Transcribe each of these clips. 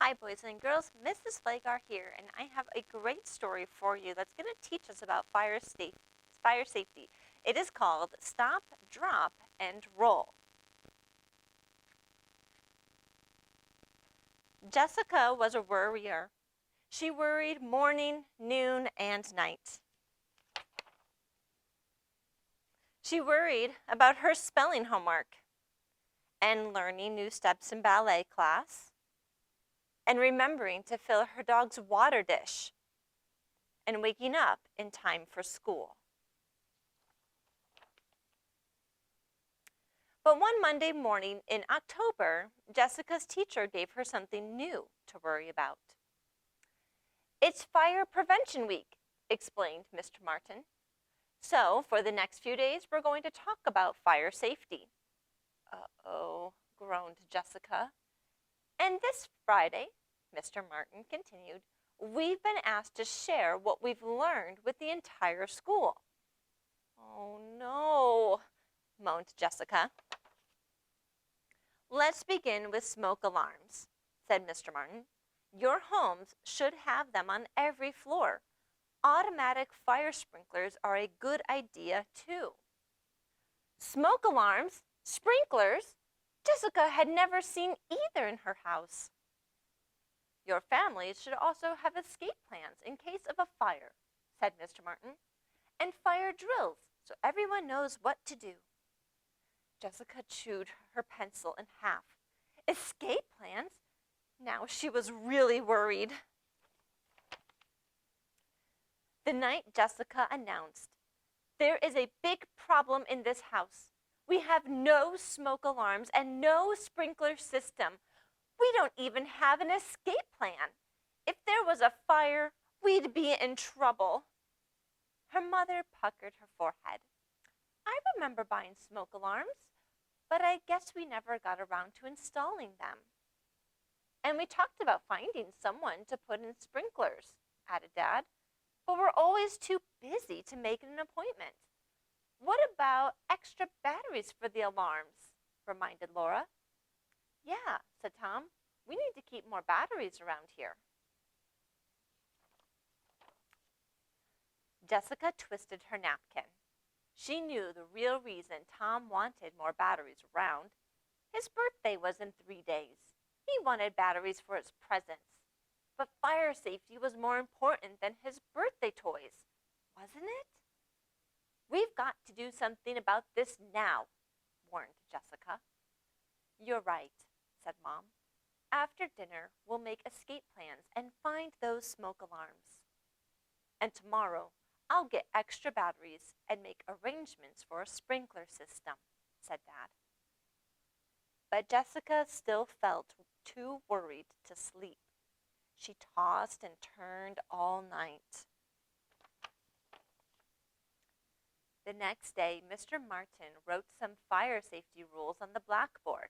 Hi, boys and girls. Mrs. Flagar here, and I have a great story for you that's going to teach us about fire safety. It is called Stop, Drop, and Roll. Jessica was a worrier. She worried morning, noon, and night. She worried about her spelling homework and learning new steps in ballet class and remembering to fill her dog's water dish and waking up in time for school. But one Monday morning in October, Jessica's teacher gave her something new to worry about. It's Fire Prevention Week, explained Mr. Martin. So for the next few days, we're going to talk about fire safety. Uh-oh, groaned Jessica. And this Friday, Mr. Martin continued, we've been asked to share what we've learned with the entire school. Oh no, moaned Jessica. Let's begin with smoke alarms, said Mr. Martin. Your homes should have them on every floor. Automatic fire sprinklers are a good idea, too. Smoke alarms? Sprinklers? Jessica had never seen either in her house. Your families should also have escape plans in case of a fire, said Mr. Martin, and fire drills so everyone knows what to do. Jessica chewed her pencil in half. Escape plans? Now she was really worried. The night Jessica announced, there is a big problem in this house. We have no smoke alarms and no sprinkler system. We don't even have an escape plan. If there was a fire, we'd be in trouble. Her mother puckered her forehead. I remember buying smoke alarms, but I guess we never got around to installing them. And we talked about finding someone to put in sprinklers, added Dad, but we're always too busy to make an appointment. What about extra batteries for the alarms? Reminded Laura. Yeah, said Tom. We need to keep more batteries around here. Jessica twisted her napkin. She knew the real reason Tom wanted more batteries around. His birthday was in 3 days. He wanted batteries for his presents. But fire safety was more important than his birthday toys, wasn't it? We've got to do something about this now, warned Jessica. You're right, said Mom. After dinner, we'll make escape plans and find those smoke alarms. And tomorrow, I'll get extra batteries and make arrangements for a sprinkler system, said Dad. But Jessica still felt too worried to sleep. She tossed and turned all night. The next day, Mr. Martin wrote some fire safety rules on the blackboard.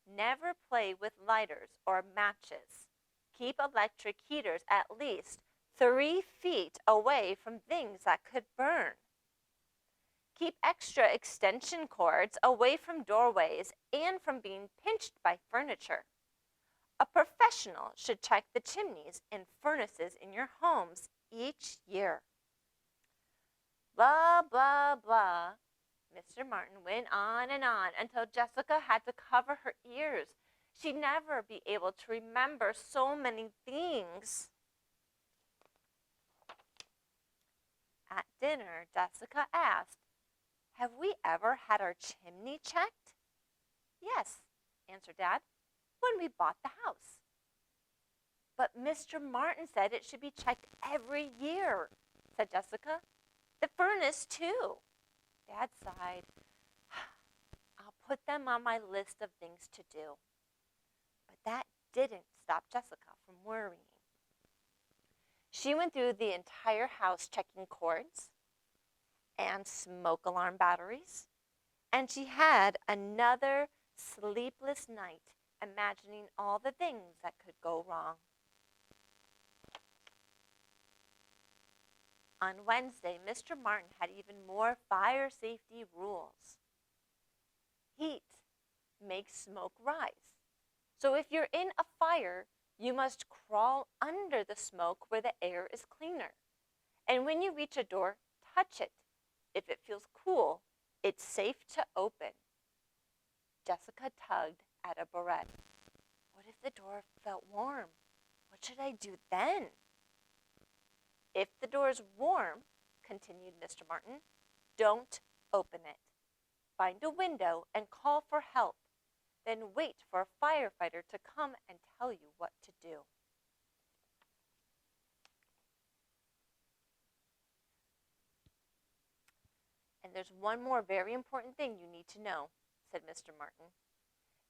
Never play with lighters or matches. Keep electric heaters at least 3 feet away from things that could burn. Keep extra extension cords away from doorways and from being pinched by furniture. A professional should check the chimneys and furnaces in your homes each year. Blah, blah, blah. Mr. Martin went on until Jessica had to cover her ears. She'd never be able to remember so many things. At dinner, Jessica asked, have we ever had our chimney checked? Yes, answered Dad, when we bought the house. But Mr. Martin said it should be checked every year, said Jessica. The furnace, too. Dad sighed. I'll put them on my list of things to do. But that didn't stop Jessica from worrying. She went through the entire house checking cords and smoke alarm batteries, and she had another sleepless night imagining all the things that could go wrong. On Wednesday, Mr. Martin had even more fire safety rules. Heat makes smoke rise. So if you're in a fire, You must crawl under the smoke where the air is cleaner. And when you reach a door, touch it. If it feels cool, it's safe to open. Jessica tugged at a barrette. What if the door felt warm? What should I do then? If the door's warm, continued Mr. Martin, don't open it. Find a window and call for help. Then wait for a firefighter to come and tell you what to do. And there's one more very important thing you need to know, said Mr. Martin.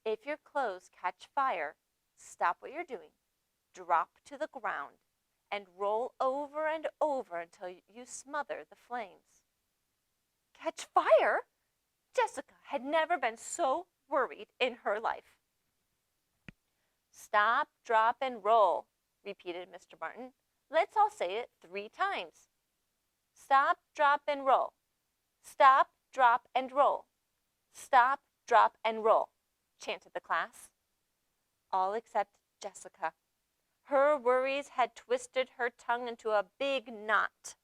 If your clothes catch fire, stop what you're doing, drop to the ground, and roll over and over until you smother the flames. Catch fire? Jessica had never been so worried in her life. Stop, drop, and roll, repeated Mr. Martin. Let's all say it 3 times. Stop, drop, and roll. Stop, drop, and roll. Stop, drop, and roll, chanted the class. All except Jessica. Her worries had twisted her tongue into a big knot.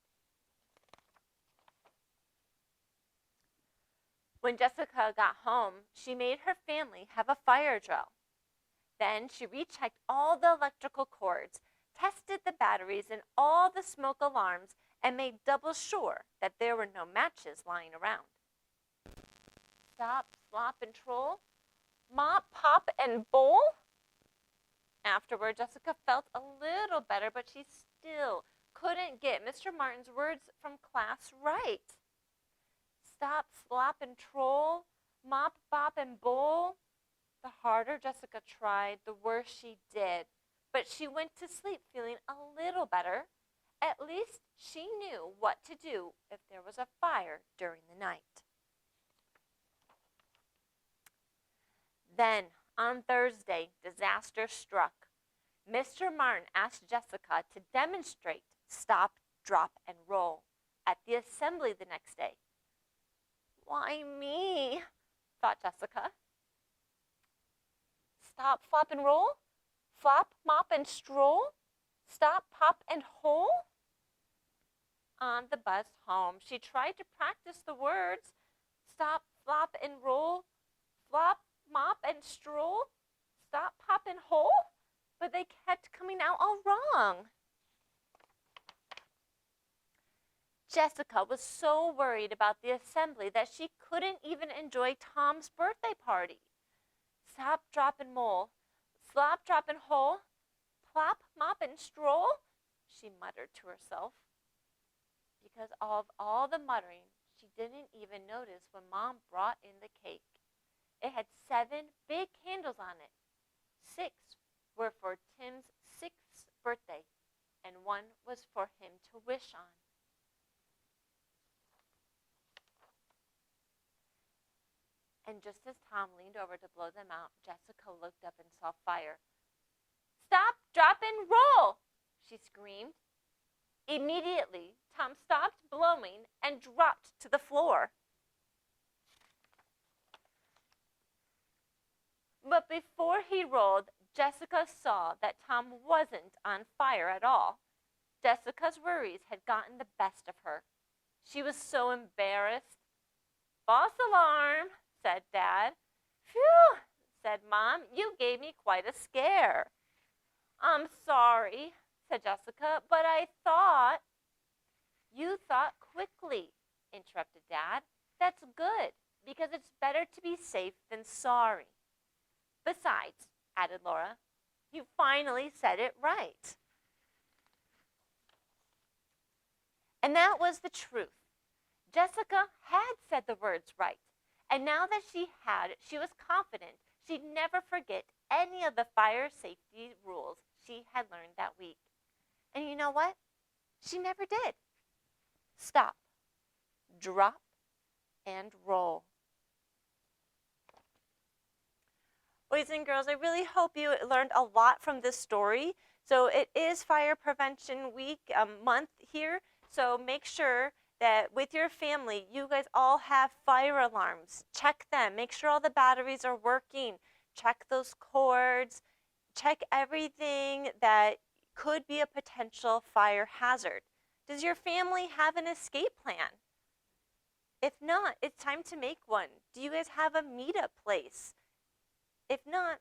When Jessica got home, she made her family have a fire drill. Then she rechecked all the electrical cords, tested the batteries and all the smoke alarms, and made double sure that there were no matches lying around. Stop, slop, and troll. Mop, pop, and bowl. Afterward, Jessica felt a little better, but she still couldn't get Mr. Martin's words from class right. Stop, slop, and troll. Mop, bop, and bowl. The harder Jessica tried, the worse she did. But she went to sleep feeling a little better. At least she knew what to do if there was a fire during the night. Then, on Thursday, disaster struck. Mr. Martin asked Jessica to demonstrate stop, drop, and roll at the assembly the next day. Why me? Thought Jessica. Stop, flop, and roll? Flop, mop, and stroll? Stop, pop, and hole? On the bus home, she tried to practice the words. Stop, flop, and roll. Flop, mop, and stroll. Stop, pop, and hole. But they kept coming out all wrong. Jessica was so worried about the assembly that she couldn't even enjoy Tom's birthday party. Stop, drop, and mole. Slop, drop, and hole. Plop, mop, and stroll, she muttered to herself. Because of all the muttering, she didn't even notice when Mom brought in the cake. It had 7 big candles on it. 6 were for Tim's 6th birthday, and 1 was for him to wish on. And just as Tom leaned over to blow them out, Jessica looked up and saw fire. Stop, drop, and roll, she screamed. Immediately, Tom stopped blowing and dropped to the floor. But before he rolled, Jessica saw that Tom wasn't on fire at all. Jessica's worries had gotten the best of her. She was so embarrassed. False alarm, said Dad. Phew, said Mom, you gave me quite a scare. I'm sorry, said Jessica, but I thought. You thought quickly, interrupted Dad. That's good, because it's better to be safe than sorry. Besides, added Laura, you finally said it right. And that was the truth. Jessica had said the words right. And now that she was confident she'd never forget any of the fire safety rules she had learned that week. And you know what? She never did. Stop, drop, and roll. Boys and girls, I really hope you learned a lot from this story. So it is Fire Prevention Week, month here. So make sure that with your family, you guys all have fire alarms. Check them. Make sure all the batteries are working. Check those cords. Check everything that could be a potential fire hazard. Does your family have an escape plan? If not, it's time to make one. Do you guys have a meetup place? If not,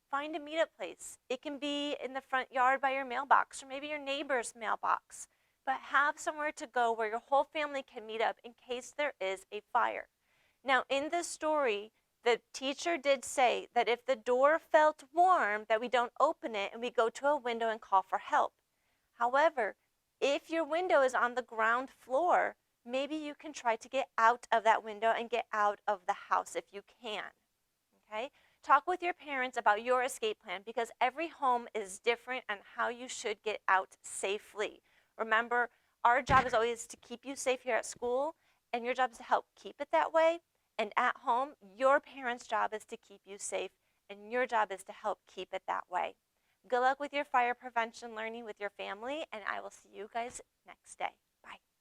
find a meetup place. It can be in the front yard by your mailbox, or maybe your neighbor's mailbox. But have somewhere to go where your whole family can meet up in case there is a fire. Now, in this story, the teacher did say that if the door felt warm, that we don't open it and we go to a window and call for help. However, if your window is on the ground floor, maybe you can try to get out of that window and get out of the house if you can. Okay? Talk with your parents about your escape plan because every home is different on how you should get out safely. Remember, our job is always to keep you safe here at school, and your job is to help keep it that way. And at home, your parents' job is to keep you safe, and your job is to help keep it that way. Good luck with your fire prevention learning with your family, and I will see you guys next day. Bye.